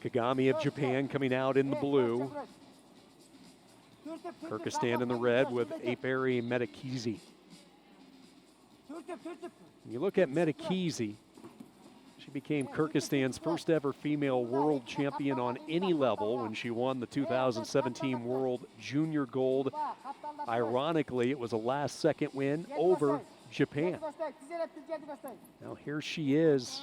Kagami of Japan coming out in the blue. Kyrgyzstan in the red with Aiperi and Medet. You look at Medet. She became Kyrgyzstan's first ever female world champion on any level when she won the 2017 World Junior Gold. Ironically, it was a last-second win over Japan. Now here she is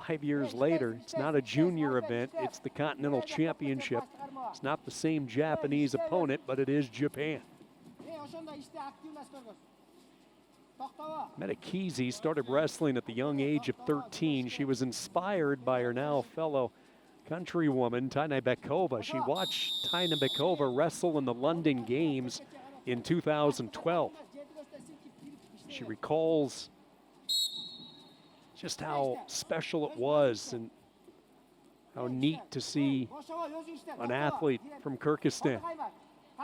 5 years later. It's not a junior event, it's the Continental Championship. It's not the same Japanese opponent, but it is Japan. Medet started wrestling at the young age of 13. She was inspired by her now fellow countrywoman, Taina Bekova. She watched Taina Bekova wrestle in the London Games in 2012. She recalls just how special it was and how neat to see an athlete from Kyrgyzstan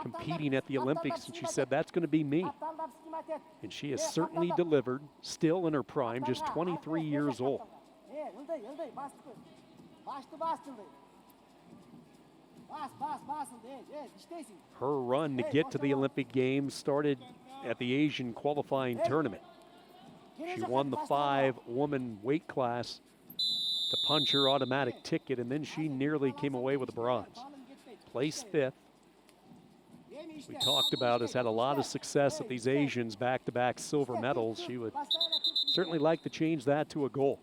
competing at the Olympics, and she said, that's going to be me. And she has certainly delivered, still in her prime, just 23 years old. Her run to get to the Olympic Games started at the Asian qualifying tournament. She won the 5-woman weight class to punch her automatic ticket, and then she nearly came away with a bronze. Placed 5th. We talked about has had a lot of success at these Asians, back-to-back silver medals. She would certainly like to change that to a gold.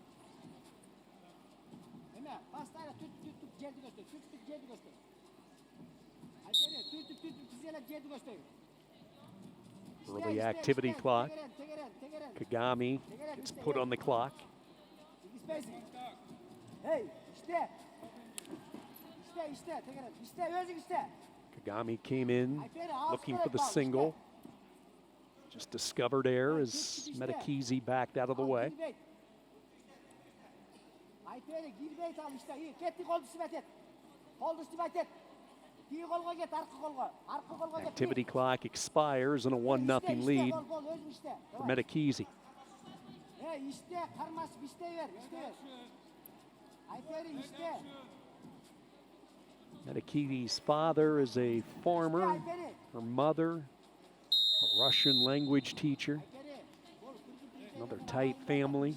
Early activity clock. Kagami gets put on the clock. Kagami came in looking for the single. Just discovered air as Medet backed out of the way. Activity clock expires and a 1-0 lead for Medet. Medet's father is a farmer, her mother, a Russian language teacher. Another tight family.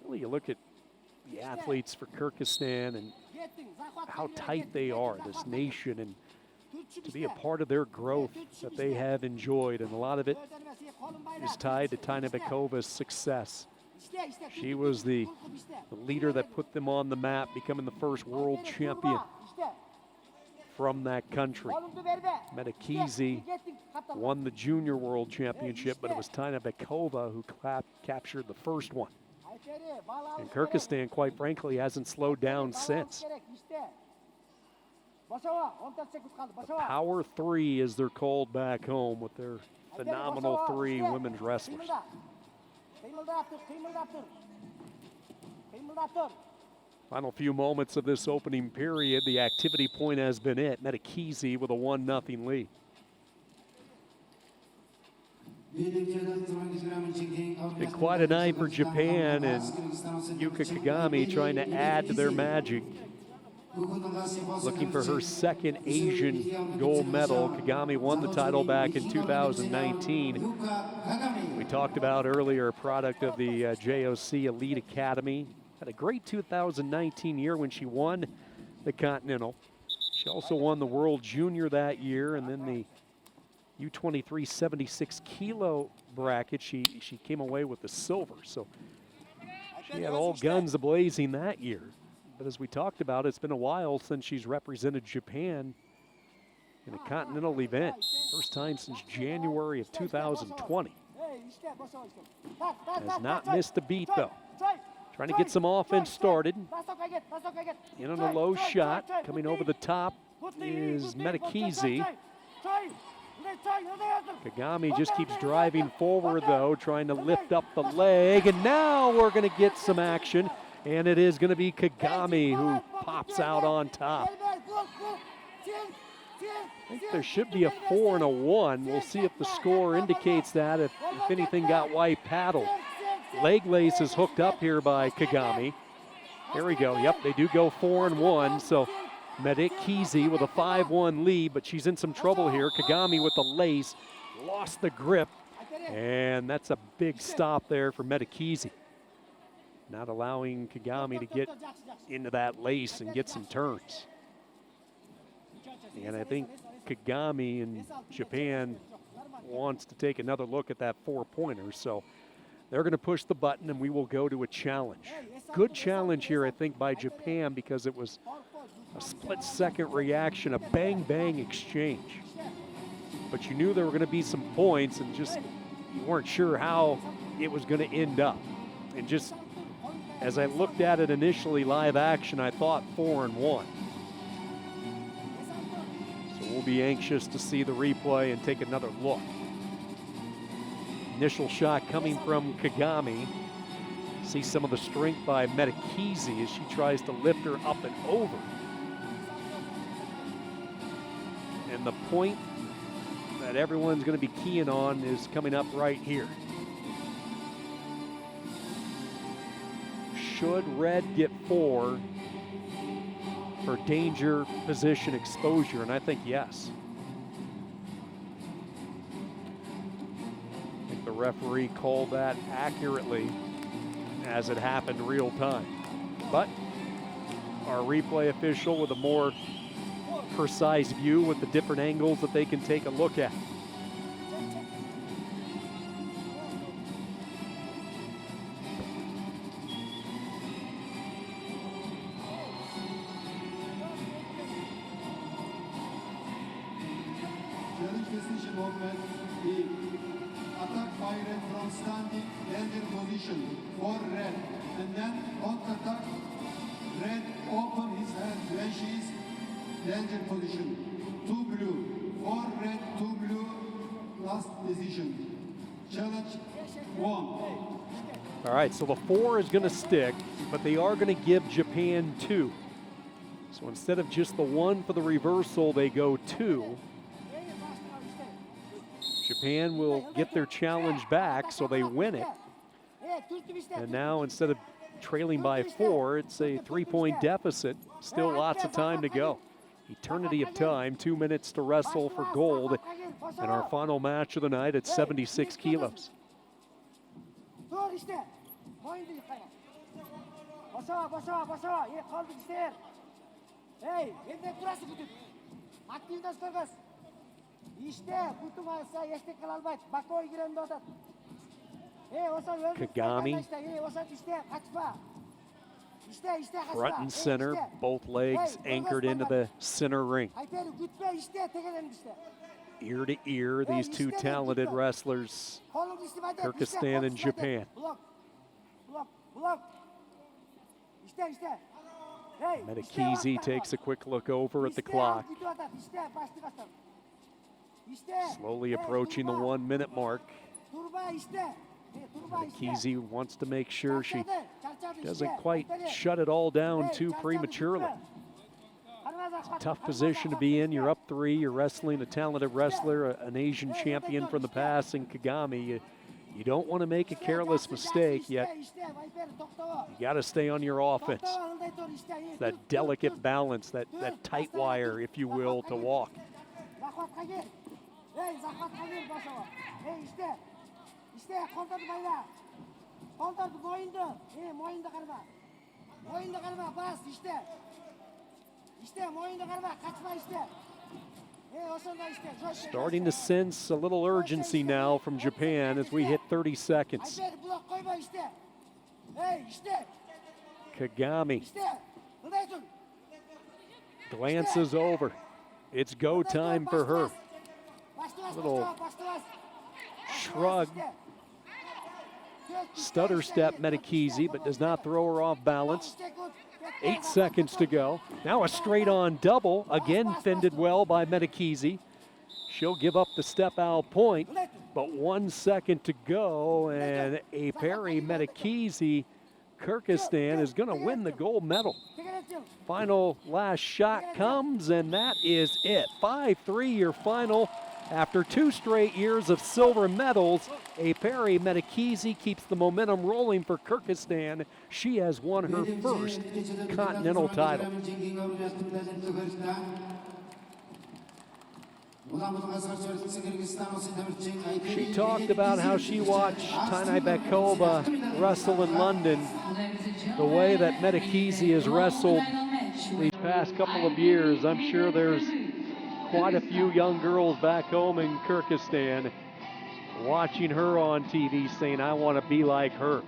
Really, you look at the athletes for Kyrgyzstan and how tight they are, this nation, and to be a part of their growth that they have enjoyed. And a lot of it is tied to Taina Bekova's success. She was the leader that put them on the map, becoming the first world champion from that country. Medet won the junior world championship, but it was Taina Bekova who captured the first one. And Kyrgyzstan, quite frankly, hasn't slowed down since. The Power 3, as they're called back home, with their phenomenal 3 women's wrestlers. Final few moments of this opening period, the activity point has been it. Medet with a 1-0 lead. It's been quite a night for Japan, and Yuka Kagami trying to add to their magic. Looking for her second Asian gold medal. Kagami won the title back in 2019. We talked about earlier, a product of the JOC Elite Academy. Had a great 2019 year when she won the Continental. She also won the World Junior that year, and then the U23 76 kilo bracket, she came away with the silver. So she had all guns a-blazing that year. But as we talked about, it's been a while since she's represented Japan in a continental event. First time since January of 2020. Has not missed a beat though. Trying to get some offense started. In on a low shot, coming over the top is Medet. Kagami just keeps driving forward though, trying to lift up the leg, and now we're going to get some action, and it is going to be Kagami who pops out on top. I think there should be a 4 and a 1. We'll see if the score indicates that, if anything got white paddled. Leg lace is hooked up here by Kagami. There we go. Yep, they do go 4-1. So Medet Kyzy with a 5-1 lead, but she's in some trouble here. Kagami with the lace, lost the grip, and that's a big stop there for Medet Kyzy. Not allowing Kagami to get into that lace and get some turns. And I think Kagami in Japan wants to take another look at that 4-pointer. So they're going to push the button and we will go to a challenge. Good challenge here, I think, by Japan because it was a split-second reaction, a bang-bang exchange. But you knew there were going to be some points and just you weren't sure how it was going to end up. And just as I looked at it initially live action, I thought 4-1. So we'll be anxious to see the replay and take another look. Initial shot coming from Kagami. See some of the strength by Medet Kyzy as she tries to lift her up and over. And the point that everyone's going to be keying on is coming up right here. Should red get 4 for danger position exposure? And I think yes. I think the referee called that accurately as it happened real time. But our replay official with a more precise view with the different angles that they can take a look at. Decision movement B. Attack by red from standing danger position for red, and then counter-attack. Red open his hand when she is danger position. 2 blue, 4 red, 2 blue. Last decision. Challenge 1. All right, so the 4 is going to stick, but they are going to give Japan 2. So instead of just the 1 for the reversal, they go 2. Japan will get their challenge back, so they win it. And now instead of trailing by 4, it's a 3-point deficit. Still lots of time to go. Eternity of time, 2 minutes to wrestle for gold in our final match of the night at 76 kilos. Kagami, front and center, both legs anchored into the center ring. Ear to ear, these two talented wrestlers, Kyrgyzstan and Japan. Medet Kyzy takes a quick look over at the clock. Slowly approaching the 1 minute mark. Kyzy wants to make sure she doesn't quite shut it all down too prematurely. It's a tough position to be in. You're up 3, you're wrestling a talented wrestler, an Asian champion from the past in Kagami. You don't want to make a careless mistake, yet you got to stay on your offense. It's that delicate balance, that tight wire, if you will, to walk. Starting to sense a little urgency now from Japan as we hit 30 seconds. Kagami glances over. It's go time for her. Little shrug. Stutter step Medet Kyzy, but does not throw her off balance. 8 seconds to go. Now a straight on double, again fended well by Medet Kyzy. She'll give up the step out point, but 1 second to go, and Aiperi Medet Kyzy, Kyrgyzstan, is going to win the gold medal. Final last shot comes, and that is it. 5-3 your final. After 2 straight years of silver medals, Aiperi Kyzy keeps the momentum rolling for Kyrgyzstan. She has won her first continental title. She talked about how she watched Tanaibekova wrestle in London, the way that Kyzy has wrestled these past couple of years. I'm sure there's quite a few young girls back home in Kyrgyzstan watching her on TV saying, I want to be like her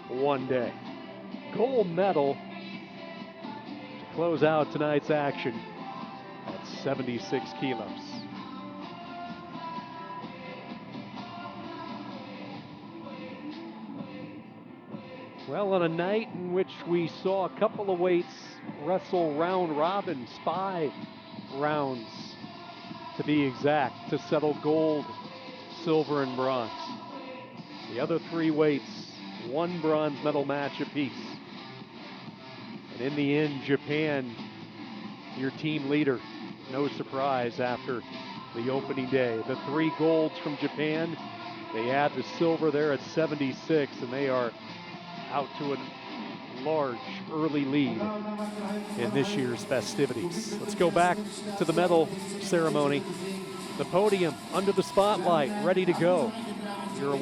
one day. Gold medal to close out tonight's action at 76 kilos. Well, on a night in which we saw a couple of weights wrestle round robin, spy rounds to be exact, to settle gold, silver, and bronze. The other 3 weights, 1 bronze medal match apiece. And in the end, Japan, your team leader, no surprise after the opening day. The 3 golds from Japan, they add the silver there at 76, and they are out to a large early lead in this year's festivities. Let's go back to the medal ceremony. The podium under the spotlight, ready to go. Your award